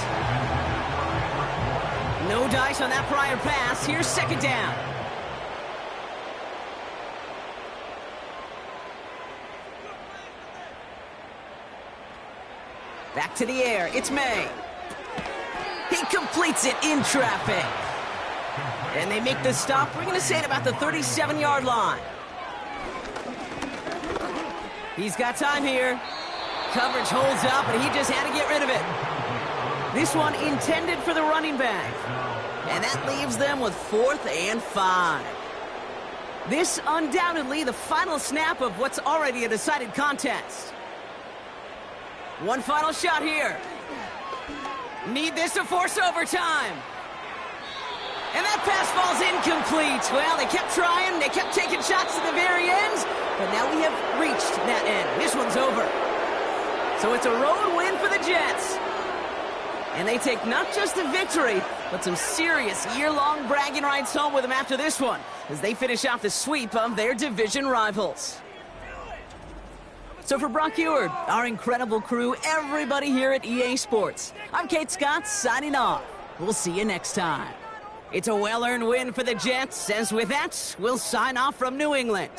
No dice on that prior pass. Here's second down. Back to the air. It's May. He completes it in traffic. And they make the stop. We're going to say at about the 37-yard line. He's got time here. Coverage holds up, and he just had to get rid of it. This one intended for the running back. And that leaves them with 4th and 5. This undoubtedly the final snap of what's already a decided contest. One final shot here. Need this to force overtime. And that pass falls incomplete. Well, they kept trying. They kept taking shots to the very end. But now we have reached that end. This one's over. So it's a road win for the Jets. And they take not just the victory, but some serious year-long bragging rights home with them after this one, as they finish off the sweep of their division rivals. So for Brock Eward, our incredible crew, everybody here at EA Sports, I'm Kate Scott signing off. We'll see you next time. It's a well-earned win for the Jets, as with that, we'll sign off from New England.